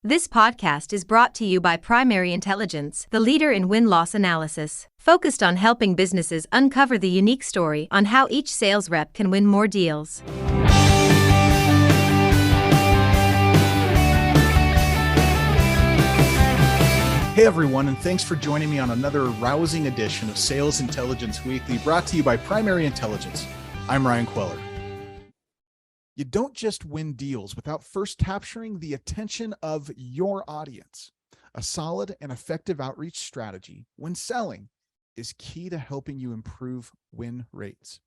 This podcast is brought to you by Primary Intelligence, the leader in win-loss analysis, focused on helping businesses uncover the unique story on how each sales rep can win more deals. Hey everyone, and thanks for joining me on another rousing edition of Sales Intelligence Weekly, brought to you by Primary Intelligence. I'm Ryan Queller. You don't just win deals without first capturing the attention of your audience. A solid and effective outreach strategy when selling is key to helping you improve win rates.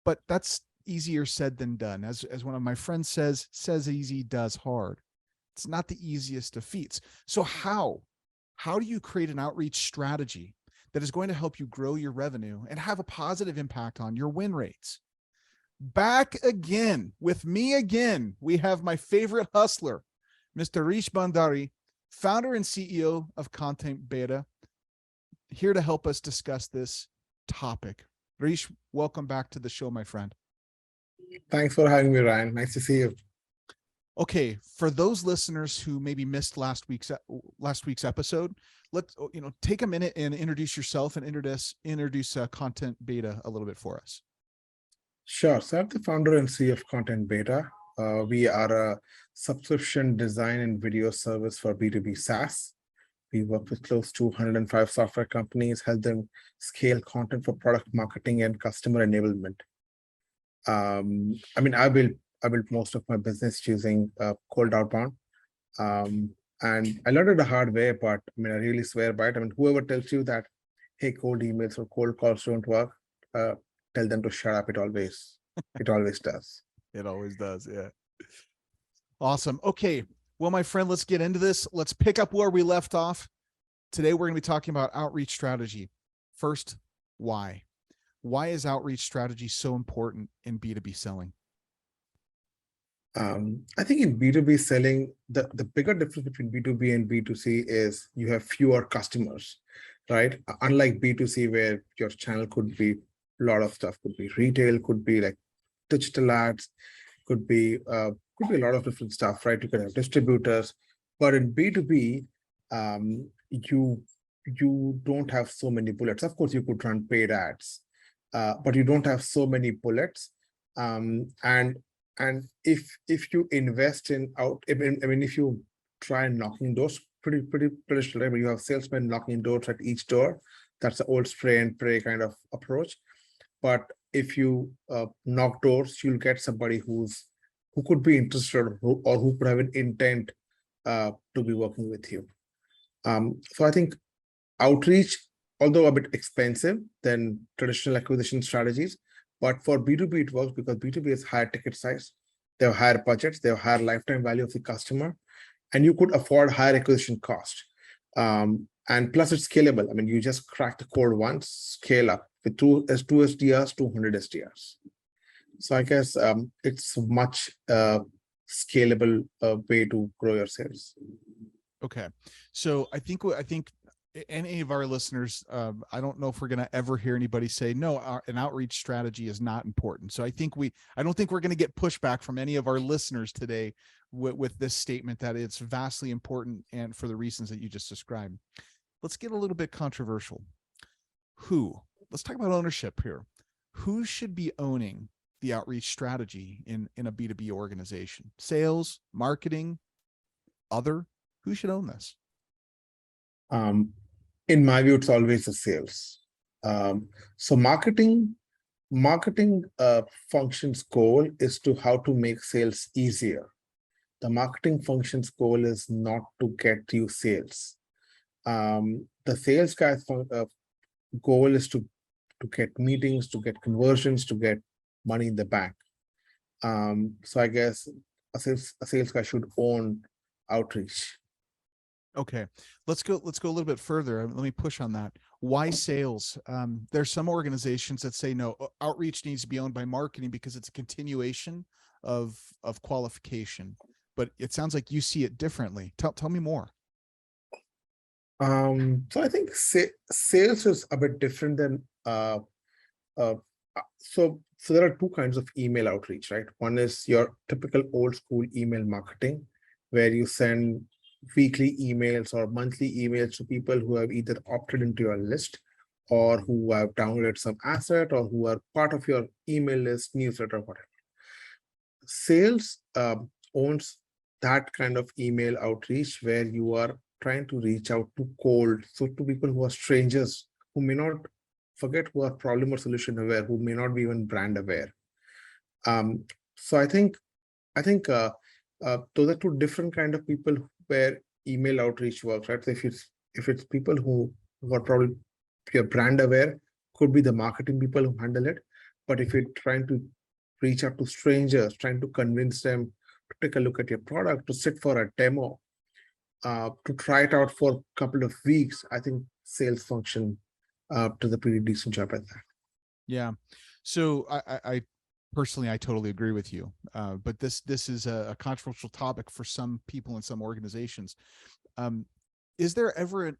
But that's easier said than done. As one of my friends says easy, does hard. It's not the easiest of feats. So how do you create an outreach strategy that is going to help you grow your revenue and have a positive impact on your win rates? Back again with me again, we have my favorite hustler, Mr. Rish Bhandari, founder and CEO of Content Beta, here to help us discuss this topic. Rish, welcome back to the show, my friend. Thanks for having me, Ryan. Nice to see you. Okay, for those listeners who maybe missed last week's episode, let's take a minute and introduce yourself and introduce Content Beta a little bit for us. Sure. So I'm the founder and CEO of Content Beta. We are a subscription design and video service for B2B SaaS. We work with close to 105 software companies, help them scale content for product marketing and customer enablement. I built most of my business using cold outbound. And I learned it the hard way, but I really swear by it. Whoever tells you that, hey, cold emails or cold calls don't work, tell them to shut up. It always does. It always does. Yeah. Awesome. Okay. Well, my friend, let's get into this. Let's pick up where we left off. Today, we're going to be talking about outreach strategy. First, why? Why is outreach strategy so important in B2B selling? I think in B2B selling, the bigger difference between B2B and B2C is you have fewer customers, right? Unlike B2C, where your channel could be a lot of stuff, could be retail, could be like digital ads, could be a lot of different stuff, right? You can have distributors, but in B2B, you don't have so many bullets. Of course, you could run paid ads, but you don't have so many bullets. And if you invest in if you try knocking doors, pretty traditional, right? But you have salesmen knocking doors at each door. That's the old spray and pray kind of approach. But if you knock doors, you'll get somebody who could be interested or who could have an intent to be working with you. So I think outreach, although a bit expensive than traditional acquisition strategies, but for B2B, it works because B2B is higher ticket size. They have higher budgets. They have higher lifetime value of the customer, and you could afford higher acquisition cost. And plus, it's scalable. You just crack the code once, scale up with two SDRs, 200 SDRs. So I guess it's a much scalable way to grow your sales. Okay, so I think any of our listeners, I don't know if we're going to ever hear anybody say, no, an outreach strategy is not important. So I don't think we're going to get pushback from any of our listeners today with this statement that it's vastly important and for the reasons that you just described. Let's get a little bit controversial. Let's talk about ownership here. Who should be owning the outreach strategy in a B2B organization? Sales, marketing, other? Who should own this? In my view, it's always the sales. So marketing function's goal is how to make sales easier. The marketing function's goal is not to get you sales. The sales guy's goal is to get meetings, to get conversions, to get money in the bank. So I guess a sales guy should own outreach. Okay, let's go a little bit further. Let me push on that. Why sales? There's some organizations that say, no, outreach needs to be owned by marketing because it's a continuation of qualification. But it sounds like you see it differently. Tell me more. So I think sales is a bit different than so there are two kinds of email outreach, right? One is your typical old school email marketing, where you send weekly emails or monthly emails to people who have either opted into your list or who have downloaded some asset or who are part of your email list, newsletter, whatever. Sales owns that kind of email outreach where you are trying to reach out to cold, so to people who are strangers, who may not forget, who are problem or solution aware, who may not be even brand aware. So I think those are two different kind of people where email outreach works, right? So if it's people who are probably your brand aware, could be the marketing people who handle it. But if you're trying to reach out to strangers, trying to convince them to take a look at your product, to sit for a demo, to try it out for a couple of weeks, I think sales function does a pretty decent job at that. Yeah. So I personally, I totally agree with you. But this is a controversial topic for some people in some organizations. Is there ever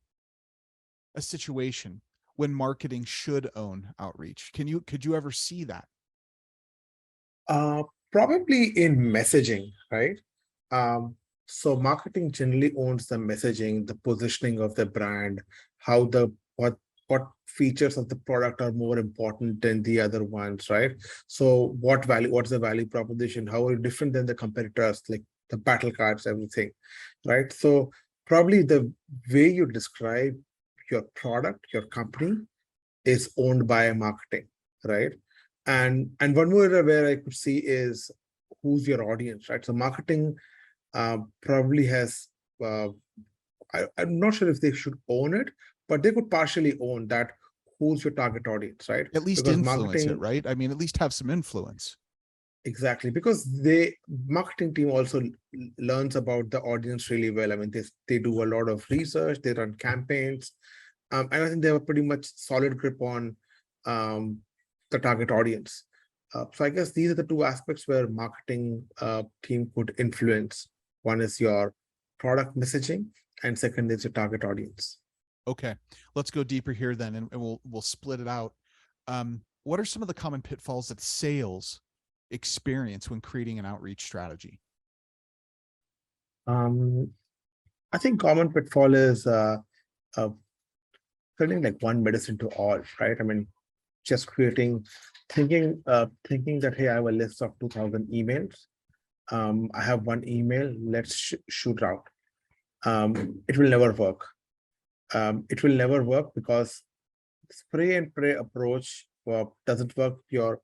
a situation when marketing should own outreach? Could you ever see that? Probably in messaging, right? So marketing generally owns the messaging, the positioning of the brand, how what features of the product are more important than the other ones, right? So what's the value proposition? How are you different than the competitors, like the battle cards, everything, right? So probably the way you describe your product, your company is owned by marketing, right? And one more area where I could see is who's your audience, right? So marketing probably has, I'm not sure if they should own it, but they could partially own that. Who's your target audience, right? At least Because influence marketing, it, right? I mean, at least have some influence. exactly, because marketing team also learns about the audience really well. I mean, they do a lot of research, they run campaigns, and I think they have a pretty much solid grip on the target audience. So I guess these are the two aspects where marketing team could influence. One is your product messaging, and second is your target audience. Okay, let's go deeper here then, and we'll split it out. What are some of the common pitfalls that sales experience when creating an outreach strategy? I think common pitfall is turning like one medicine to all, right? I mean, just thinking that, hey, I have a list of 2,000 emails. I have one email, let's shoot out. It will never work. It will never work because spray and pray approach doesn't work. Your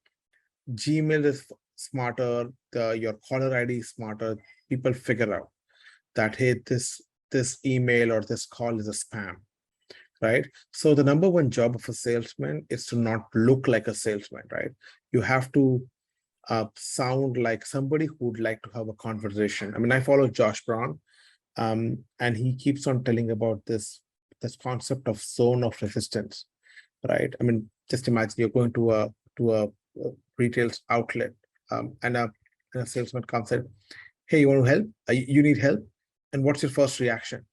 Gmail is smarter, your caller ID is smarter. People figure out that, hey, this email or this call is a spam, right? So the number one job of a salesman is to not look like a salesman, right? You have to sound like somebody who would like to have a conversation. I mean, I follow Josh Brown, and he keeps on telling about this concept of zone of resistance, right? I mean, just imagine you're going to a retail outlet, and a salesman comes in, hey, you want to help? You need help? And what's your first reaction?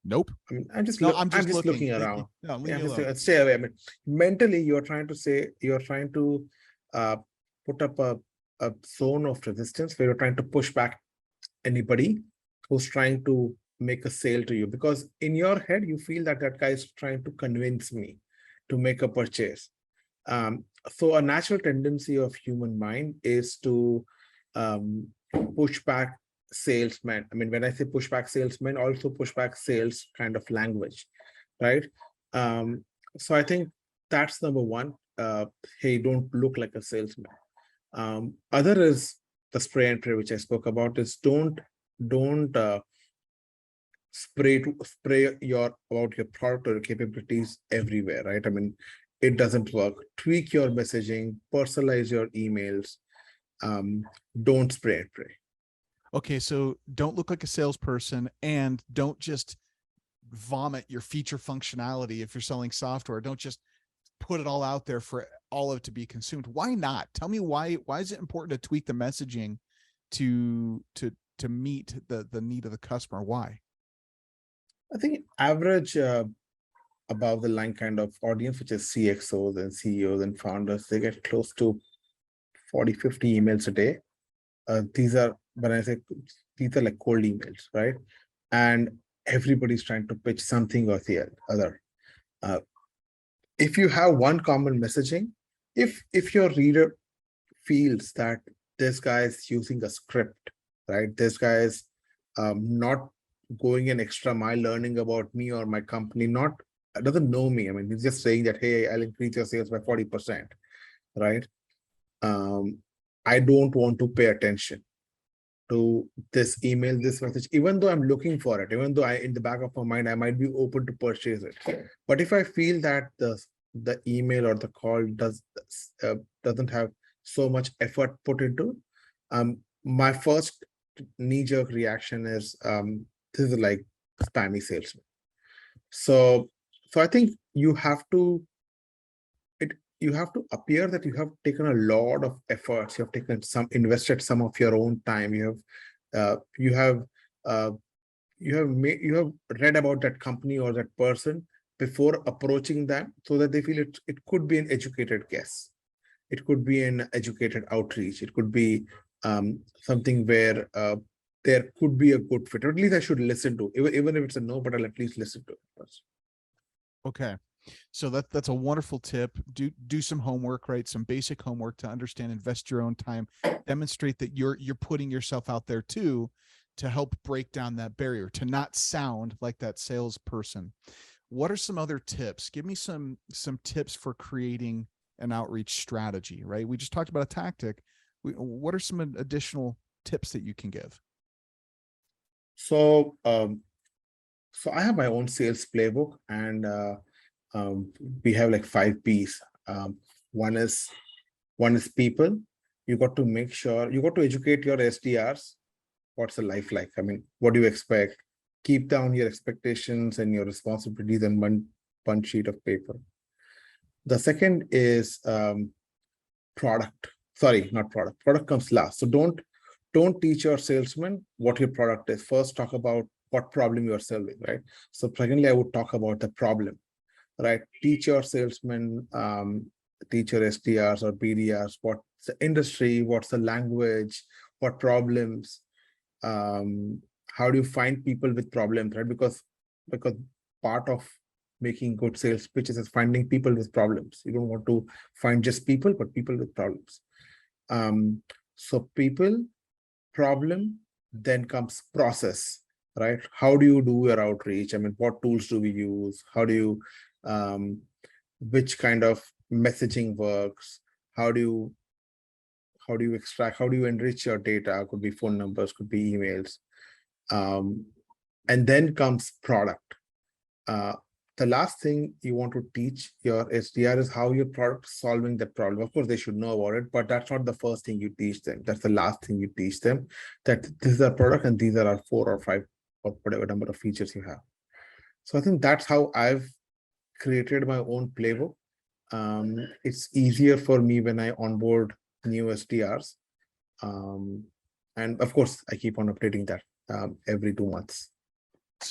Nope. I mean, I'm just looking around. No, leave Yeah, me alone. stay away. I mean, mentally, you're trying to put up a zone of resistance where you're trying to push back anybody who's trying to make a sale to you, because in your head you feel that that guy is trying to convince me to make a purchase. So a natural tendency of human mind is to push back salesmen. I mean, when I say push back salesmen, also push back sales kind of language, right? So I think that's number one. Hey, don't look like a salesman. Other is the spray and pray, which I spoke about, is don't spray about your product or your capabilities everywhere, right? I mean, it doesn't work. Tweak your messaging, personalize your emails. Don't spray and pray. Okay, so don't look like a salesperson, and don't just vomit your feature functionality. If you're selling software, don't just put it all out there for all of it to be consumed. Why not? Tell me why is it important to tweak the messaging to meet the need of the customer? Why? I think average above the line kind of audience, which is CXOs and CEOs and founders, they get close to 40-50 emails a day. These are, when I say these are like cold emails, right? And everybody's trying to pitch something or the other. If you have one common messaging, if your reader feels that this guy is using a script, right? This guy is not going an extra mile learning about me or my company, not doesn't know me. I mean, he's just saying that, hey, I'll increase your sales by 40%, right? I don't want to pay attention to this email, this message, even though I'm looking for it, even though in the back of my mind, I might be open to purchase it. But if I feel that the email or the call doesn't have so much effort put into, my first knee-jerk reaction is this is like spammy salesman. So I think you have to appear that you have taken a lot of efforts, you have invested some of your own time, you have read about that company or that person before approaching them, so that they feel it could be an educated guess, it could be an educated outreach, it could be something where there could be a good fit, or at least I should listen to, even if it's a no, but I'll at least listen to it first. Okay. So that's a wonderful tip. Do some homework, right? Some basic homework to understand, invest your own time, demonstrate that you're putting yourself out there too, to help break down that barrier, to not sound like that salesperson. What are some other tips? Give me some tips for creating an outreach strategy, right? We just talked about a tactic. What are some additional tips that you can give? So I have my own sales playbook, and we have like 5 P's. One is people. You got to make sure, you got to educate your SDRs. What's the life like? I mean, what do you expect? Keep down your expectations and your responsibilities on one sheet of paper. The second is product. Sorry, not product. Product comes last. So don't teach your salesman what your product is. First, talk about what problem you are solving, right? So secondly, I would talk about the problem, right? Teach your salesmen, teach your SDRs or BDRs, what's the industry, what's the language, what problems, how do you find people with problems, right? Because part of making good sales pitches is finding people with problems. You don't want to find just people, but people with problems. So people, problem, then comes process, right? How do you do your outreach? I mean, what tools do we use? How do you, which kind of messaging works? How do you extract, how do you enrich your data? Could be phone numbers, could be emails. And then comes product. The last thing you want to teach your SDR is how your product is solving that problem. Of course, they should know about it, but that's not the first thing you teach them. That's the last thing you teach them, that this is our product and these are our 4 or 5 or whatever number of features you have. So I think that's how I've created my own playbook. It's easier for me when I onboard new SDRs. And of course, I keep on updating that every 2 months.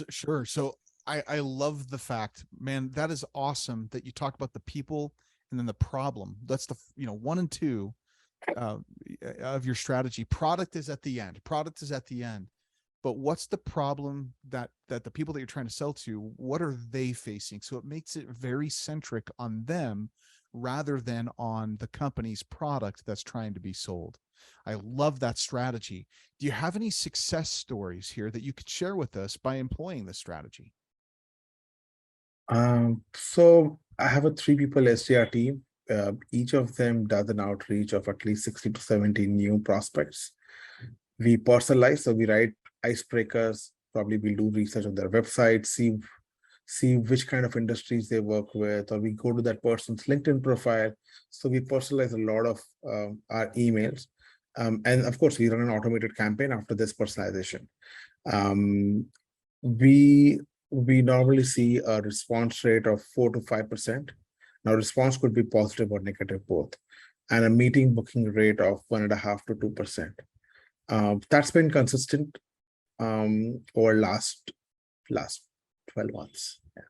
Sure. So I love the fact, man, that is awesome that you talk about the people and then the problem. That's the 1 and 2 of your strategy. Product is at the end. But what's the problem that the people that you're trying to sell to, what are they facing? So it makes it very centric on them rather than on the company's product that's trying to be sold. I love that strategy. Do you have any success stories here that you could share with us by employing this strategy? So I have a 3 people SDR team. Each of them does an outreach of at least 60 to 70 new prospects. We personalize, so we write icebreakers. Probably we'll do research on their website, see which kind of industries they work with, or we go to that person's LinkedIn profile. So we personalize a lot of our emails. And of course, we run an automated campaign after this personalization. We normally see a response rate of 4 to 5%. Now, response could be positive or negative both, and a meeting booking rate of 1.5 to 2%. That's been consistent over last 12 months. Yeah.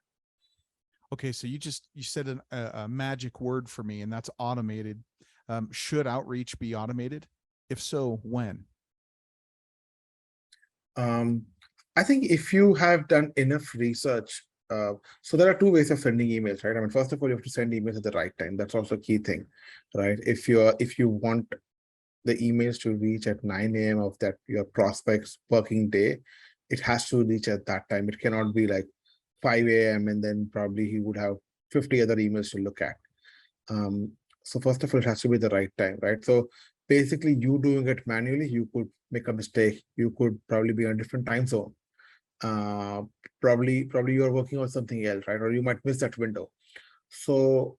Okay, so you said a magic word for me, and that's automated. Should outreach be automated? If so, when? I think if you have done enough research, so there are two ways of sending emails, right? I mean, first of all, you have to send emails at the right time. That's also a key thing, right? If you want the emails to reach at 9 a.m. of that your prospect's working day, it has to reach at that time. It cannot be like 5 a.m. and then probably he would have 50 other emails to look at. So first of all, it has to be the right time, right? So basically, you doing it manually, you could make a mistake. You could probably be on a different time zone. Uh, probably you are working on something else, right? Or you might miss that window. So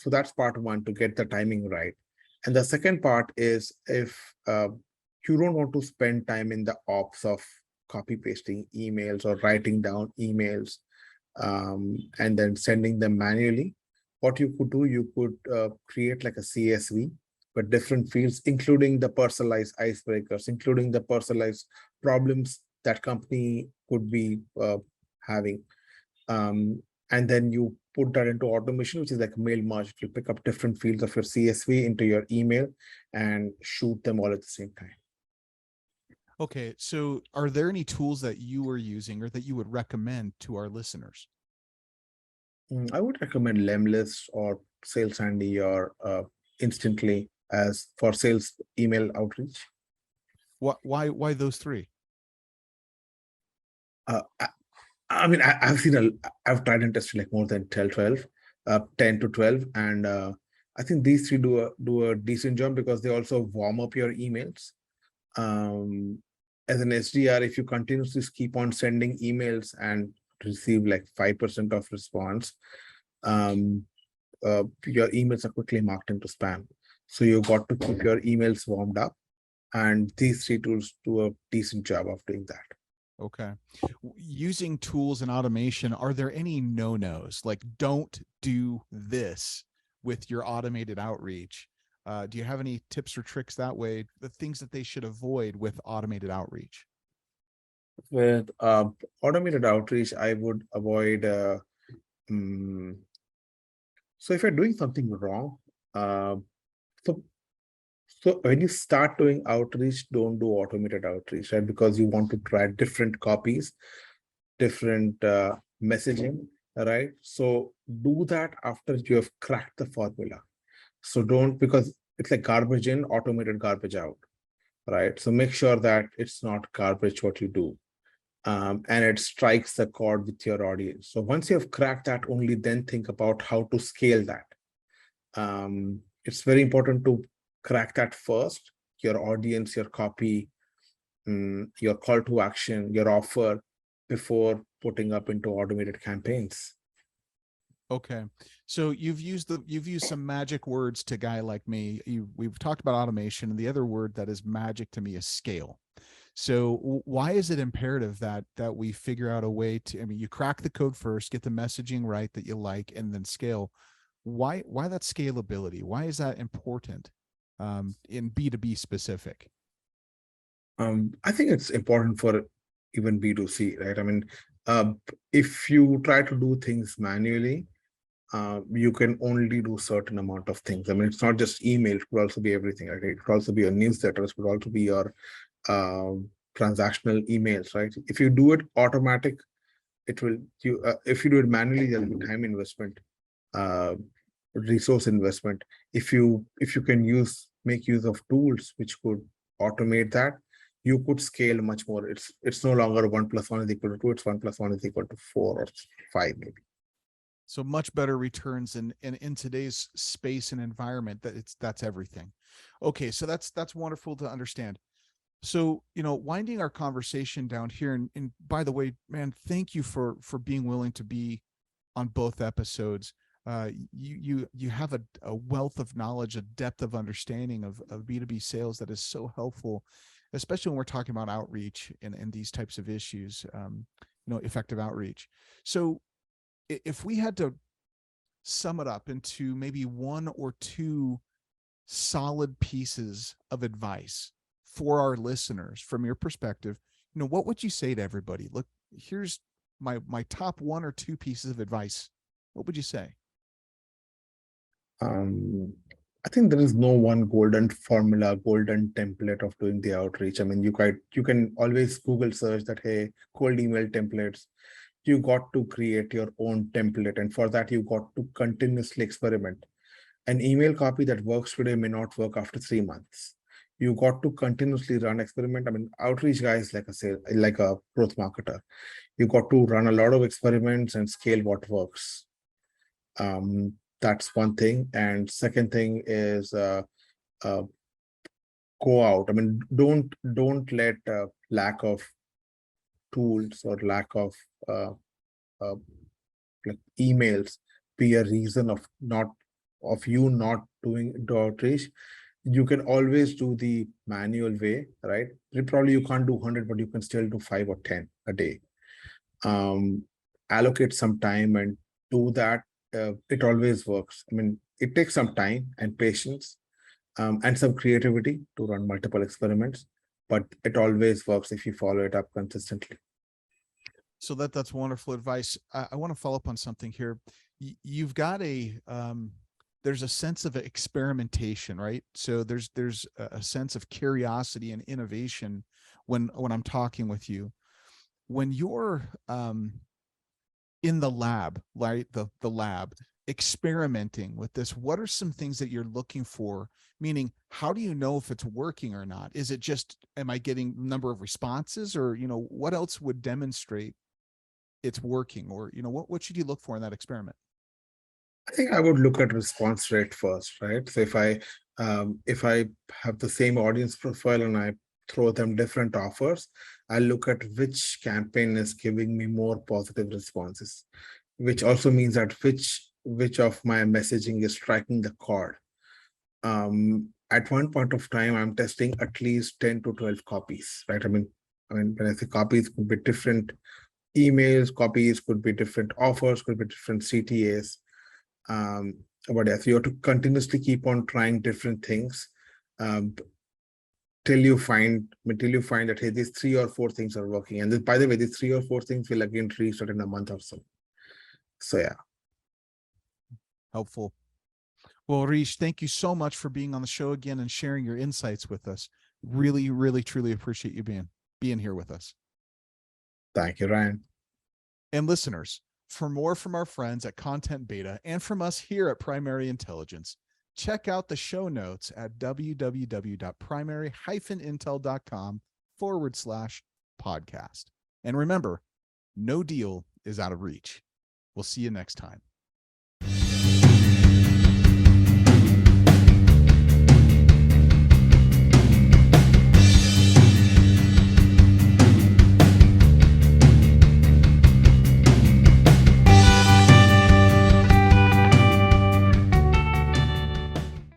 that's part one, to get the timing right. And the second part is, if you don't want to spend time in the ops of copy pasting emails or writing down emails, and then sending them manually, what you could do, you could create like a CSV with different fields, including the personalized icebreakers, including the personalized problems that company could be having. And then you put that into automation, which is like mail merge. You pick up different fields of your CSV into your email and shoot them all at the same time. Okay, so are there any tools that you are using or that you would recommend to our listeners? I would recommend Lemlist or Sales Handy or Instantly as for sales email outreach. Why those three? Uh, I mean, I've tried and tested like more than 12, 10 to 12. And I think these three do a decent job because they also warm up your emails. As an SDR, if you continuously keep on sending emails and receive like 5% of response, your emails are quickly marked into spam. So you got to keep your emails warmed up. And these three tools do a decent job of doing that. Okay. Using tools and automation, are there any no-nos? Like, don't do this with your automated outreach. Do you have any tips or tricks that way, the things that they should avoid with automated outreach? With automated outreach, I would avoid so if you're doing something wrong, uh, so when you start doing outreach, don't do automated outreach, right? Because you want to try different copies, different messaging, right? So do that after you have cracked the formula. So don't, because it's like garbage in, automated garbage out, right? So make sure that it's not garbage what you do. And it strikes the chord with your audience. So once you have cracked that, only then think about how to scale that. It's very important to crack that first, your audience, your copy, your call to action, your offer, before putting up into automated campaigns. Okay. So you've used some magic words to a guy like me. We've talked about automation, and the other word that is magic to me is scale. So why is it imperative that we figure out a way to, I mean, you crack the code first, get the messaging right that you like, and then scale. Why that scalability? Why is that important in B2B specific? I think it's important for even B2C, right? I mean, if you try to do things manually, you can only do certain amount of things. I mean, it's not just email, it could also be everything, right? It could also be your newsletters, it could also be your transactional emails, right? If you do it automatic, it will, if you do it manually, there'll be time investment, uh, resource investment. If you can make use of tools which could automate that, you could scale much more. It's no longer 1 + 1 = 2, it's 1 + 1 = 4 or 5 maybe. So much better returns in today's space and environment. That's everything. Okay, so that's wonderful to understand. So, winding our conversation down here, and by the way, man, thank you for being willing to be on both episodes. You have a wealth of knowledge, a depth of understanding of B2B sales that is so helpful, especially when we're talking about outreach and these types of issues, effective outreach. So if we had to sum it up into maybe one or two solid pieces of advice for our listeners from your perspective, what would you say to everybody? Look, here's my top one or two pieces of advice. What would you say? I think there is no one golden formula, golden template of doing the outreach. I mean, you can always Google search that, hey, cold email templates. You got to create your own template. And for that, you got to continuously experiment. An email copy that works today may not work after 3 months. You got to continuously run experiment. I mean, outreach guys like a growth marketer. You got to run a lot of experiments and scale what works. That's one thing. And second thing is uh, go out. I mean, don't let lack of tools or lack of uh, uh, like emails be a reason of you not doing the outreach. You can always do the manual way, right? Probably you can't do 100, but you can still do 5 or 10 a day. Allocate some time and do that. It always works. I mean, it takes some time and patience and some creativity to run multiple experiments, but it always works if you follow it up consistently. So that's wonderful advice. I want to follow up on something here. You've got there's a sense of experimentation, right? So there's a sense of curiosity and innovation when I'm talking with you. When you're in the lab, right? The lab experimenting with this, what are some things that you're looking for? Meaning, how do you know if it's working or not? Is it just, am I getting number of responses, or, what else would demonstrate it's working? Or, what should you look for in that experiment? I think I would look at response rate first, right? So if I have the same audience profile and I throw them different offers, I look at which campaign is giving me more positive responses, which also means that which of my messaging is striking the chord. At one point of time, I'm testing at least 10 to 12 copies, right? I mean, when I say copies, could be different emails, copies could be different offers, could be different CTAs. But yes, you have to continuously keep on trying different things till you find that, hey, these 3 or 4 things are working. And by the way, these 3 or 4 things will again restart in a month or so. So yeah. Helpful. Well, Rish, thank you so much for being on the show again and sharing your insights with us. Really, really, truly appreciate you being here with us. Thank you, Ryan. And listeners, for more from our friends at Content Beta and from us here at Primary Intelligence, check out the show notes at www.primary-intel.com/podcast. And remember, no deal is out of reach. We'll see you next time.